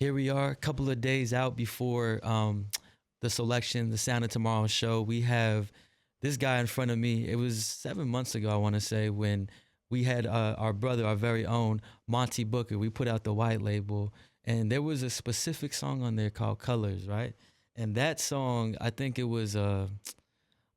Here we are, a couple of days out before the Soulection, the Sound of Tomorrow show. We have this guy in front of me. It was 7 months ago, I want to say, when we had our brother, our very own Monty Booker. We put out the white label, and there was a specific song on there called Colors, right? And that song, I think it was, I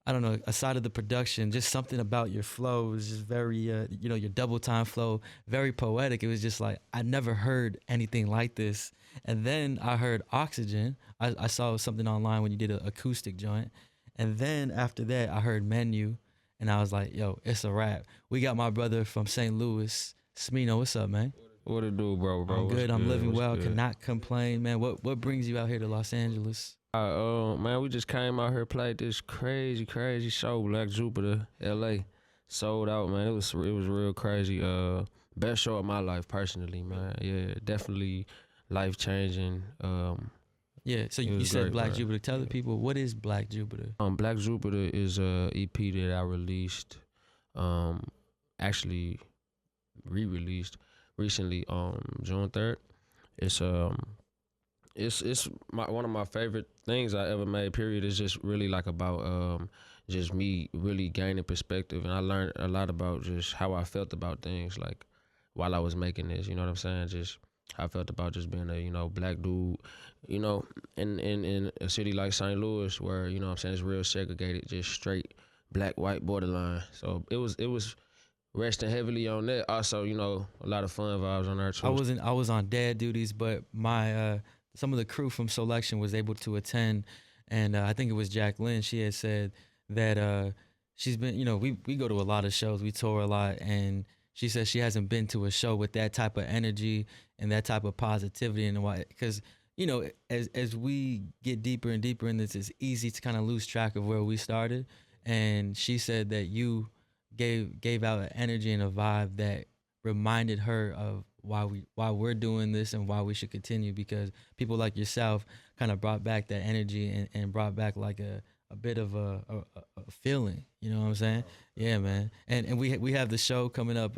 don't know, aside of the production, just something about your flow was just very, your double time flow, very poetic. It was just like, I never heard anything like this. And then I heard Oxygen. I saw something online when you did an acoustic joint. And then after that, I heard Menu. And I was like, yo, it's a wrap. We got my brother from St. Louis, Smino. What's up, man? What it do, bro? I'm good. I'm living well. Good? Cannot complain, man. What brings you out here to Los Angeles? Man, we just came out here, played this crazy show, BLK JUPTR, LA. Sold out, man. It was real crazy. Best show of my life, personally, man. Yeah, definitely life-changing. Yeah, so you said great, BLK JUPTR. Tell the people, what is BLK JUPTR? BLK JUPTR is a EP that I released, actually re-released recently on June 3rd. It's one of my favorite things I ever made, period. It's just really like about just me really gaining perspective, and I learned a lot about just how I felt about things, like while I was making this, you know what I'm saying? Just how I felt about just being a, black dude, in a city like St. Louis where, you know what I'm saying, it's real segregated, just straight black, white borderline. So it was resting heavily on that. Also, a lot of fun vibes on there too. I was on dad duties, but my some of the crew from Soulection was able to attend, and I think it was Jacqueline. She had said that she's been, we go to a lot of shows, we tour a lot, and she says she hasn't been to a show with that type of energy and that type of positivity, and why, because as we get deeper and deeper in this, it's easy to kind of lose track of where we started. And she said that you gave out an energy and a vibe that reminded her of why we're doing this and why we should continue, because people like yourself kind of brought back that energy and brought back like a bit of a feeling, you know what I'm saying? Yeah, man. And we have the show coming up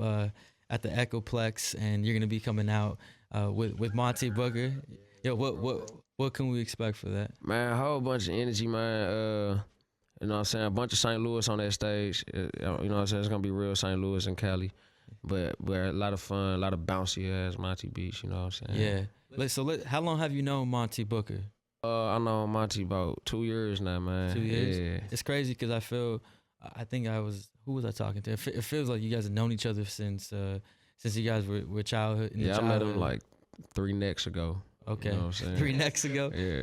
at the Echoplex, and you're gonna be coming out with Monty Booker. Yo, what can we expect for that? Man, a whole bunch of energy, man. You know what I'm saying? A bunch of St. Louis on that stage. You know what I'm saying? It's gonna be real St. Louis and Cali. But a lot of fun, a lot of bouncy ass Monty beats, you know what I'm saying? Yeah. How long have you known Monty Booker? I know Monty about 2 years now, man. 2 years? Yeah. It's crazy because who was I talking to? It feels like you guys have known each other since you guys were childhood. I met him like 3 necks ago. Okay, you know what I'm saying? 3 necks ago. Yeah.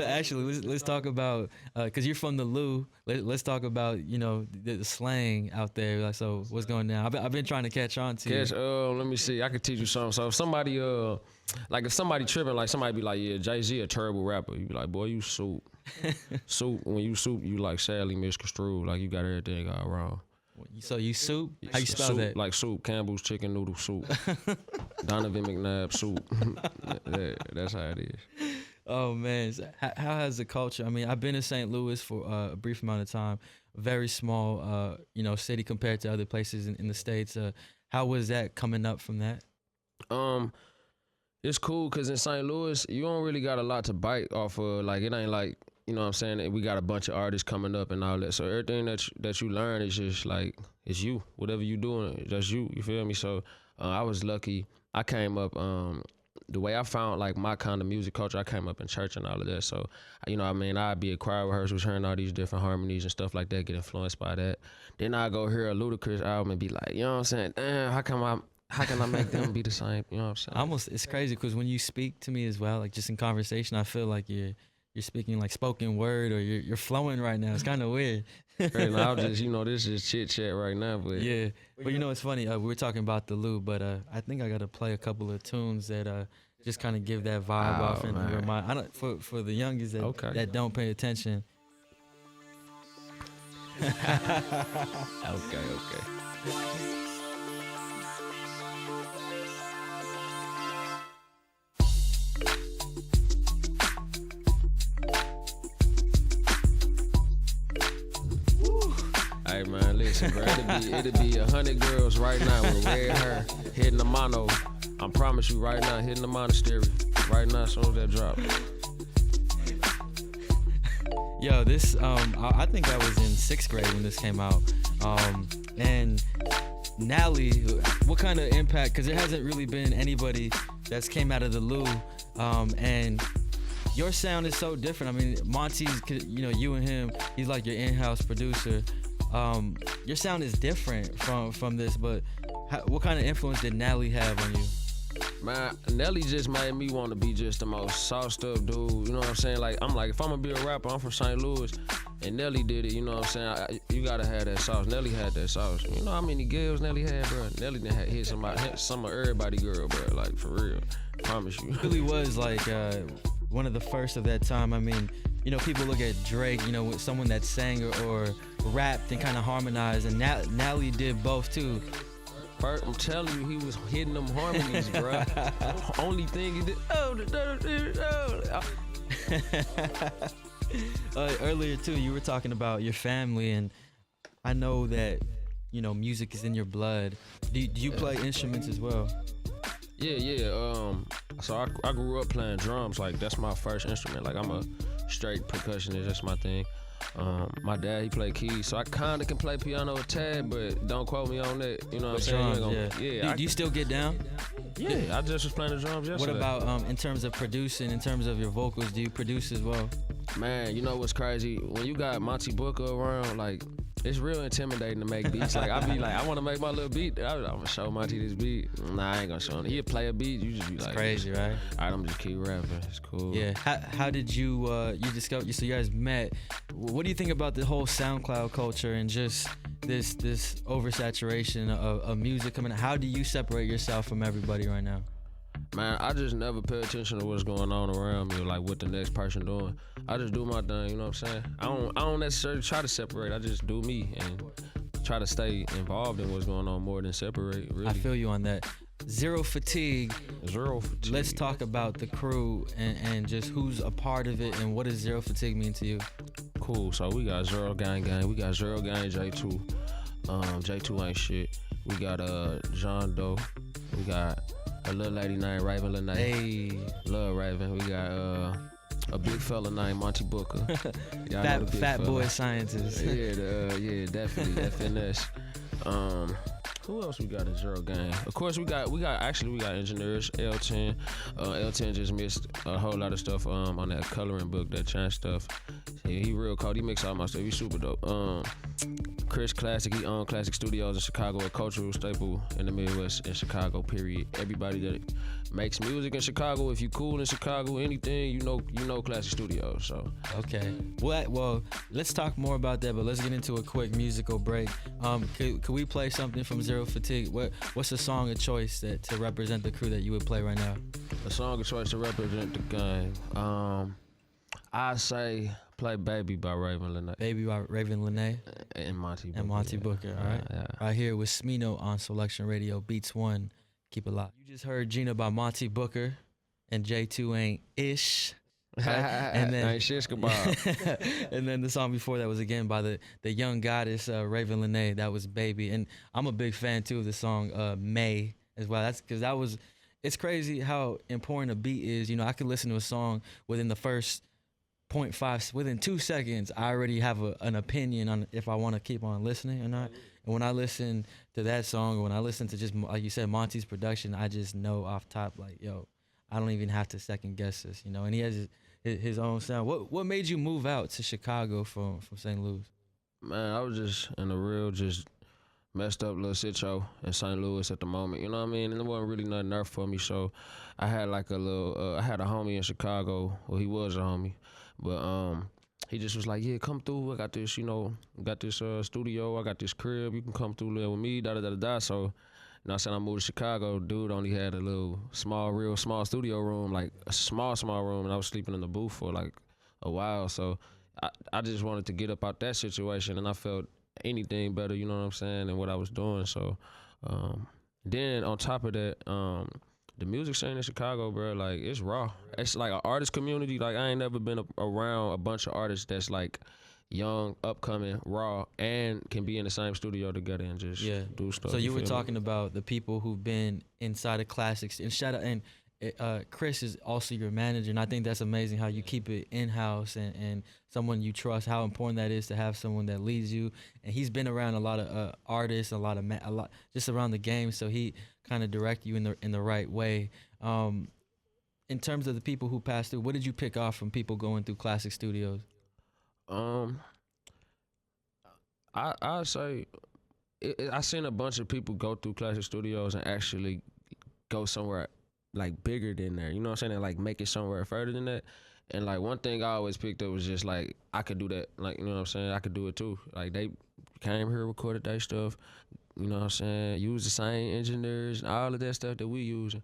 Actually, let's talk about because you're from the Lou. Let's talk about the slang out there. Like, so what's going on? I've been trying to catch on to. Let me see. I could teach you something. So if somebody if somebody tripping, like somebody be like, yeah, Jay-Z a terrible rapper. You be like, boy, you soup. Soup. When you soup, you like sadly misconstrued. Like you got everything all wrong. So you soup? How you spell soup, that? Like soup, Campbell's chicken noodle soup. Donovan McNabb soup. That's how it is. Oh man, so how has the culture? I mean, I've been in St. Louis for a brief amount of time. Very small, city compared to other places in the States. How was that coming up from that? It's cool because in St. Louis, you don't really got a lot to bite off of. Like, it ain't like, you know what I'm saying, we got a bunch of artists coming up and all that. So everything that you learn is just like, it's you. Whatever you doing, that's you. You feel me? So I was lucky. I came up, the way I found like my kind of music culture, I came up in church and all of that. So, I'd be at choir rehearsals, hearing all these different harmonies and stuff like that, get influenced by that. Then I go hear a Ludacris album and be like, you know what I'm saying? Damn, how can I make them be the same? You know what I'm saying? It's crazy because when you speak to me as well, like just in conversation, I feel like you're speaking like spoken word, or you're flowing right now. It's kind of weird. Right now, just this is chit chat right now, but yeah. But it's funny. We were talking about the Lou, but I think I got to play a couple of tunes that just kind of give that vibe off in your mind. I don't for the youngest that don't pay attention. Okay. Hey man, listen, bro. It'll be 100 girls right now with red hair hitting the mono. I promise you right now, hitting the monastery. right now as soon as that drop. Yo, this I think I was in 6th grade when this came out. And Nally, what kind of impact? Because there hasn't really been anybody that's came out of the Lou, and your sound is so different. I mean, Monty's, you and him, he's like your in-house producer. Your sound is different from this, but what kind of influence did Nally have on you? Man, Nelly just made me want to be just the most sauced up dude. You know what I'm saying? Like, I'm like, if I'm gonna be a rapper, I'm from St. Louis, and Nelly did it. You know what I'm saying? You gotta have that sauce. Nelly had that sauce. You know how many girls Nelly had, bro? Nelly done had hit some of everybody girl, bro. Like, for real. Promise you. It really was like one of the first of that time. I mean, people look at Drake, with someone that sang or rapped and kind of harmonized, and Nally did both too. I'm telling you, he was hitting them harmonies, bro. Only thing he did. Earlier too, you were talking about your family, and I know that music is in your blood. Do you play instruments as well? Yeah. So I grew up playing drums. Like, that's my first instrument. Like, I'm a straight percussionist. That's my thing. My dad, he played keys, so I kind of can play piano a tad, but don't quote me on that. You know what I'm saying? Do you still get down? Yeah, I just was playing the drums yesterday. What about in terms of producing, in terms of your vocals, do you produce as well? Man, you know what's crazy? When you got Monty Booker around, like, it's real intimidating to make beats. Like, I be like, I want to make my little beat. I'm gonna show Monty this beat. Nah, I ain't gonna show him. He'll play a beat. You just be like, it's crazy, right? All right, I'm just keep rapping. It's cool. Yeah. How did you discover? So you guys met. What do you think about the whole SoundCloud culture and just this oversaturation of music coming out? How do you separate yourself from everybody right now? Man, I just never pay attention to what's going on around me, like what the next person doing. I just do my thing, you know what I'm saying? I don't necessarily try to separate. I just do me and try to stay involved in what's going on more than separate, really. I feel you on that. Zero fatigue. Let's talk about the crew and just who's a part of it, and what does Zero Fatigue mean to you? Cool, so we got Zero Gang. We got Zero Gang J2. J2 ain't shit. We got John Doe. We got a little lady named Raven Lene. Hey. Love Raven. We got a big fella named Monty Booker. Fat boy scientist. Yeah, definitely. FNS. Who else we got in Zero Gang? Of course, we got engineers. L10. L10 just missed a whole lot of stuff on that coloring book, that chant stuff. Yeah, he real cold. He makes all my stuff. He super dope. Chris Classic. He owned Classic Studios in Chicago, a cultural staple in the Midwest in Chicago. Period. Everybody that makes music in Chicago, if you cool in Chicago, anything, you know Classic Studios. So okay. Well, let's talk more about that, but let's get into a quick musical break. Could we play something from Zero Fatigue? What's a song of choice to represent the crew that you would play right now? A song of choice to represent the gang. I say play Baby by Raven Lene. Baby by Raven Lene. And Monty Booker. And Monty Booker, all right? Yeah. Right here with Smino on Soulection Radio, Beats 1. Keep it locked. You just heard Gina by Monty Booker, and J2 ain't ish. Right? And then ain't shish kebab. And then the song before that was again by the young goddess Raven Lene. That was Baby. And I'm a big fan too of the song May as well. That's because it's crazy how important a beat is. I could listen to a song within the first 0.5, within 2 seconds, I already have an opinion on if I want to keep on listening or not. And when I listen to that song, or when I listen to just, like you said, Monty's production, I just know off top, like, yo, I don't even have to second guess this, And he has his own sound. What made you move out to Chicago from St. Louis? Man, I was just in a real just messed up little sitio in St. Louis at the moment, you know what I mean? And there wasn't really nothing there for me, so I had like a little, I had a homie in Chicago. Well, he was a homie, but he just was like, yeah, come through. I got this, studio. I got this crib. You can come through live with me, da-da-da-da-da. So, I said I moved to Chicago. Dude only had a little real small studio room, like a small room, and I was sleeping in the booth for like a while. So I just wanted to get up out that situation, and I felt anything better, you know what I'm saying, than what I was doing. So then on top of that, the music scene in Chicago, bro, like, it's raw. It's like an artist community. Like, I ain't never been around a bunch of artists that's like young, upcoming, raw, and can be in the same studio together and just do stuff. So you were talking about the people who've been inside of classics, and Chris is also your manager, and I think that's amazing how you keep it in house and someone you trust. How important that is to have someone that leads you. And he's been around a lot of artists, a lot just around the game, so he kind of direct you in the right way. In terms of the people who passed through, what did you pick off from people going through Classic Studios? I say I seen a bunch of people go through Classic Studios and actually go somewhere like bigger than there. You know what I'm saying? And like make it somewhere further than that. And like one thing I always picked up was just like I could do that. Like, you know what I'm saying? I could do it too. Like they came here, recorded their stuff. You know what I'm saying? Use the same engineers and all of that stuff that we use.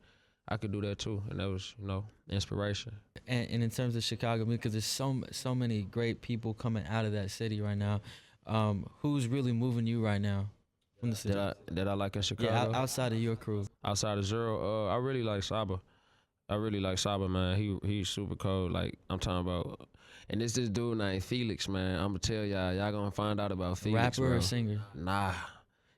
I could do that too, and that was, you know, inspiration. And in terms of Chicago, because there's so many great people coming out of that city right now. Who's really moving you right now from the city? That I like in Chicago? Yeah, outside of your crew. Outside of Zero, I really like Saba. I really like Saba, man. He's super cold. Like, I'm talking about, and this dude named Felix, man. I'm gonna tell y'all gonna find out about Felix. Rapper bro. or singer? Nah.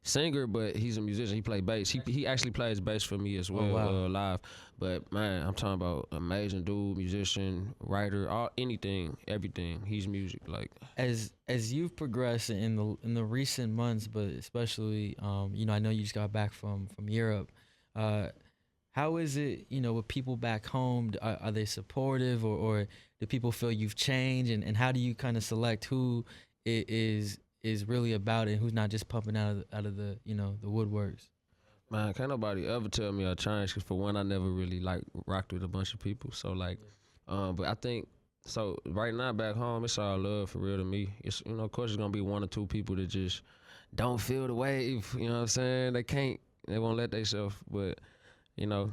Singer, but he's a musician. He plays bass. He actually plays bass for me as well, Oh, wow. live. But man, I'm talking about amazing dude, musician, writer, anything, everything. He's music. Like, As you've progressed in the recent months, but especially, you know, I know you just got back from Europe. How is it, you know, with people back home? Are they supportive, or do people feel you've changed? And how do you kind of select who is really about it, and who's not just pumping out of the, you know, the woodworks? Man, can't nobody ever tell me I changed, because for one, I never really like rocked with a bunch of people. So like, but I think, so right now back home, it's all love for real to me. It's, you know, of course, there's gonna be one or two people that just don't feel the wave. You know what I'm saying? They won't let themselves. But you know,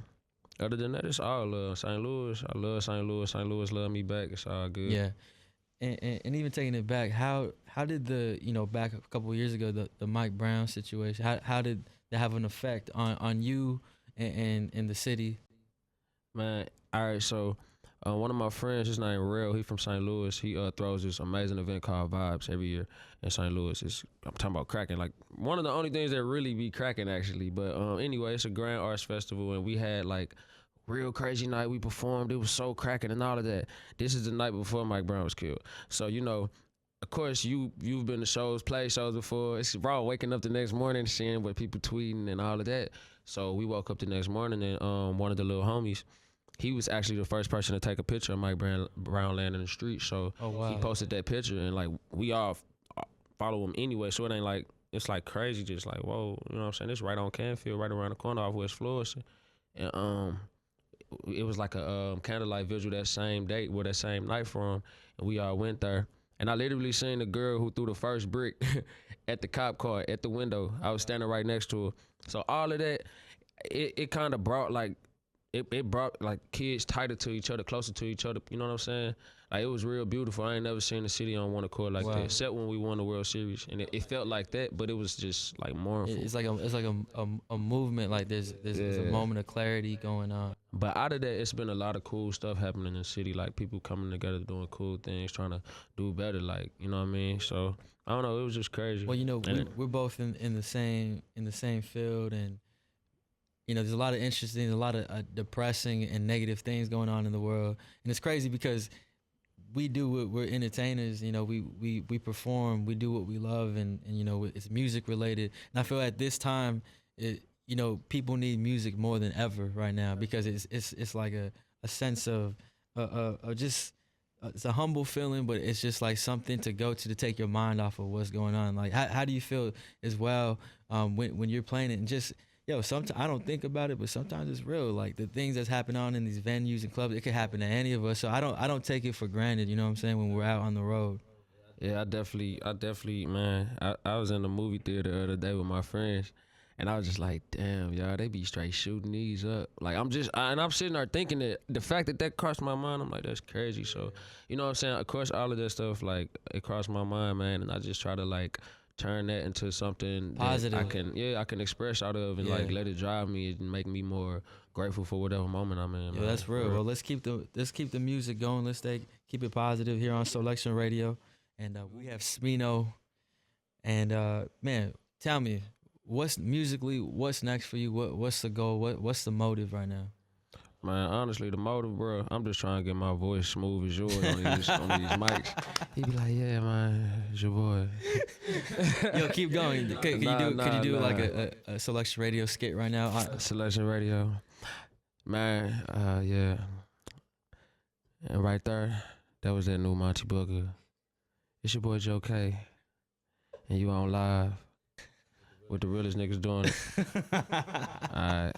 other than that, it's all love. St. Louis, I love St. Louis. St. Louis love me back. It's all good. Yeah. And even taking it back, how did the, you know, back a couple of years ago, the Mike Brown situation, how did that have an effect on you and the city? Man, all right, so one of my friends, his name Reyes, he from St. Louis. He throws this amazing event called Vibes every year in St. Louis. I'm talking about cracking, like one of the only things that really be cracking actually. But anyway, it's a grand arts festival, and we had like real crazy night. We performed. It was so cracking and all of that. This is the night before Mike Brown was killed. So, you know, of course, you've been to shows, played shows before. It's raw waking up the next morning, seeing what people tweeting and all of that. So we woke up the next morning, and one of the little homies, he was actually the first person to take a picture of Mike Brown laying in the street. So he posted that picture, and like we all follow him anyway. So it ain't like, it's like crazy, just like, whoa, you know what I'm saying? It's right on Canfield, right around the corner off West Florissant. And it was like a candlelight vigil that same day, that same night for him, and we all went there. And I literally seen the girl who threw the first brick at the cop car at the window. I was standing right next to her. So all of that, it kind of brought like, it brought like kids tighter to each other, closer to each other. You know what I'm saying? Like, it was real beautiful. I ain't never seen the city on one accord like that, except when we won the World Series, and it felt like that, but it was just like mournful. It's like a movement. Like there's a moment of clarity going on. But out of that, it's been a lot of cool stuff happening in the city, like people coming together, doing cool things, trying to do better. Like, you know what I mean? So I don't know. It was just crazy. Well, you know, we're both in the same field, and you know, there's a lot of interesting, a lot of depressing and negative things going on in the world, and it's crazy because we're entertainers. You know, we perform, we do what we love, and you know, it's music related. And I feel at this time, you know, people need music more than ever right now, because it's like a sense of just it's a humble feeling, but it's just like something to go to take your mind off of what's going on. Like, how do you feel as well when you're playing it? And just, sometimes I don't think about it, but sometimes it's real. Like the things that's happening on in these venues and clubs, it could happen to any of us. So I don't take it for granted. You know what I'm saying? When we're out on the road. Yeah, I definitely, man. I was in the movie theater the other day with my friends, and I was just like, damn, y'all, they be straight shooting these up. Like, I'm sitting there thinking that the fact that crossed my mind, I'm like, that's crazy. So, you know what I'm saying? Of course, all of that stuff, like, it crossed my mind, man, and I just try to, like, turn that into something positive that I can express out of, and like let it drive me and make me more grateful for whatever moment I'm in. Yeah, that's real. Well, let's keep the music going. Let's keep it positive here on Soulection Radio, and we have Smino. And man, tell me, what's next for you? What's the goal? What's the motive right now? Man, honestly, the motive, bro, I'm just trying to get my voice smooth as yours on these mics. He be like, yeah, man, it's your boy. Yo, keep going. Could you do like a Soulection Radio skit right now? Soulection Radio. Man, yeah. And right there, that was that new Monty Booker. It's your boy Joe K. And you on live with the realest niggas doing it. Alright.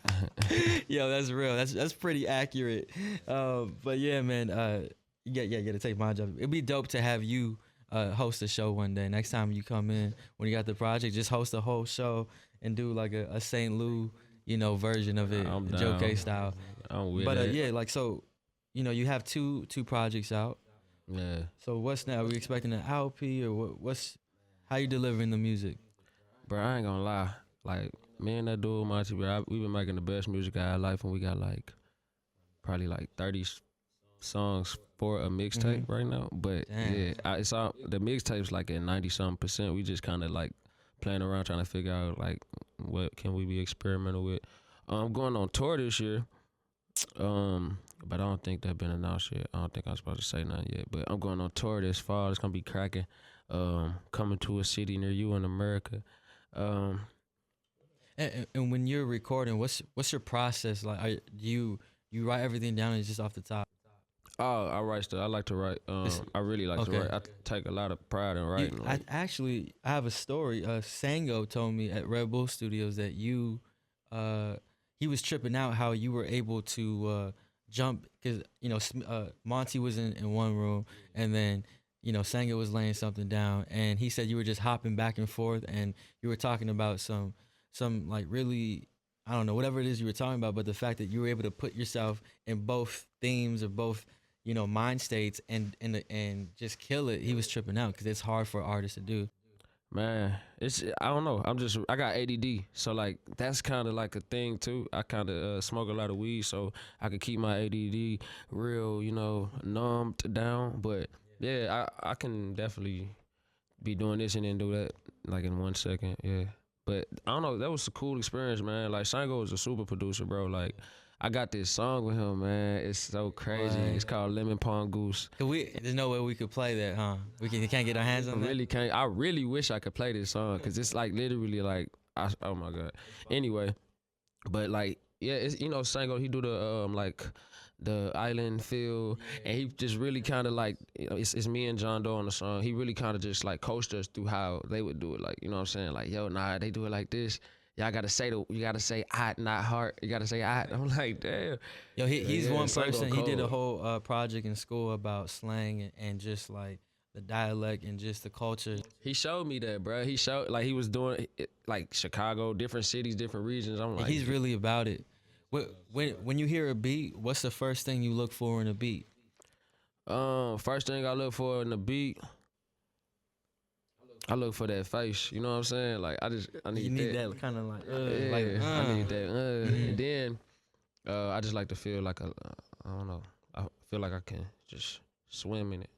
Yo, that's real. That's pretty accurate. But yeah, man, you gotta take my job. It'd be dope to have you host a show one day. Next time you come in, when you got the project, just host a whole show and do like a St. Louis, version of it, Joe K style. I'm with but it. yeah, like so, you have two projects out. Yeah. So what's now? Are we expecting an LP or what's how you delivering the music? Bro, I ain't gonna lie. Like, me and that dude, Monty, bro, we been making the best music of our life, and we got probably 30 songs for a mixtape right now. But damn. yeah, it's all the mixtape's like at 90-something%. We just kind of like playing around trying to figure out like what can we be experimental with. I'm going on tour this year, but I don't think that's been announced yet. I don't think I'm supposed to say nothing yet. But I'm going on tour this fall. It's gonna be cracking. Coming to a city near you in America. And when you're recording, what's your process like? You write everything down and it's just off the top? Oh, I write stuff. I like to write. I really like to write. I take a lot of pride in writing. I have a story. Sango told me at Red Bull Studios that he was tripping out how you were able to jump because Monty was in one room and then Sango was laying something down and he said you were just hopping back and forth and you were talking about some like really, I don't know, whatever it is you were talking about, but the fact that you were able to put yourself in both themes or both, mind states and just kill it. He was tripping out because it's hard for artists to do. Man, I don't know. I got ADD, so like that's kind of like a thing too. I kind of smoke a lot of weed, so I could keep my ADD real, numbed down. But yeah, I can definitely be doing this and then do that like in 1 second. Yeah. But I don't know, that was a cool experience, man. Like Sango is a super producer, bro. Like I got this song with him, man. It's so crazy. Right. It's called Lemon Pond Goose. There's no way we could play that, huh? We can't get our hands on that? Really can't. I really wish I could play this song because it's like literally like, oh my God. Anyway, but like, yeah, it's, Sango, he do the like the island feel, and he just really kind of like, it's me and John Doe on the song. He really kind of just like coached us through how they would do it. Like, you know what I'm saying? Like, yo, nah, they do it like this. Y'all gotta say "I," not heart. You gotta say "I." I'm like, damn. Yo, he's one person. He did a whole project in school about slang and just like the dialect and just the culture. He showed me that, bro. He showed like he was doing it, like Chicago, different cities, different regions. I'm like, he's really about it. When you hear a beat, what's the first thing you look for in a beat? First thing I look for in a beat, I look for that face. You know what I'm saying? Like I need that kind of like, I need that. And then I just like to feel like I don't know. I feel like I can just swim in it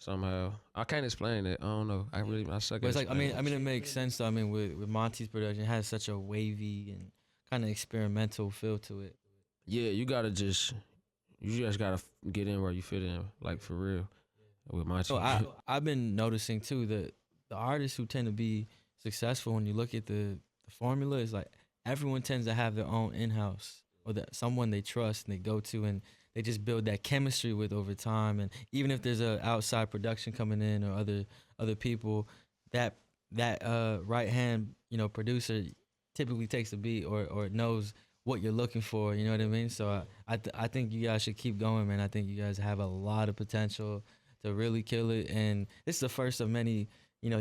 somehow. I can't explain it. I don't know. I suck at it's like I mean it makes sense though. I mean with Monty's production, it has such a wavy and kind of experimental feel to it. Yeah, you just gotta get in where you fit in, like for real. With Monty. So I've been noticing too that the artists who tend to be successful, when you look at the formula, is like everyone tends to have their own in-house or someone they trust and they go to and they just build that chemistry with over time. And even if there's a outside production coming in or other people, that right hand producer typically takes the beat or knows what you're looking for. You know what I mean? So I think you guys should keep going, man. I think you guys have a lot of potential to really kill it. And this is the first of many.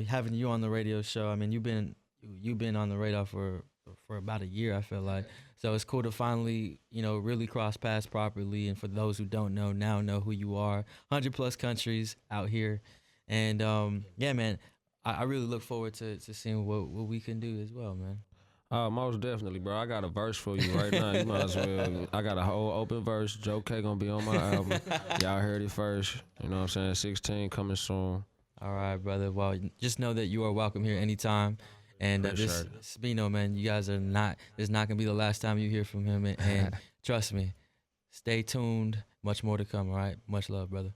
Having you on the radio show. I mean, you've been on the radar for about a year, I feel like. So it's cool to finally, really cross paths properly. And for those who don't now know who you are. 100+ countries out here. And yeah, man, I really look forward to seeing what we can do as well, man. Most definitely, bro. I got a verse for you right now. You might as well. I got a whole open verse. Joe K gonna be on my album. Y'all heard it first. You know what I'm saying? 16 coming soon. All right, brother. Well, just know that you are welcome here anytime. And this Smino, man, you guys are not. It's not gonna be the last time you hear from him. And trust me, Stay tuned. Much more to come. All right. Much love, brother.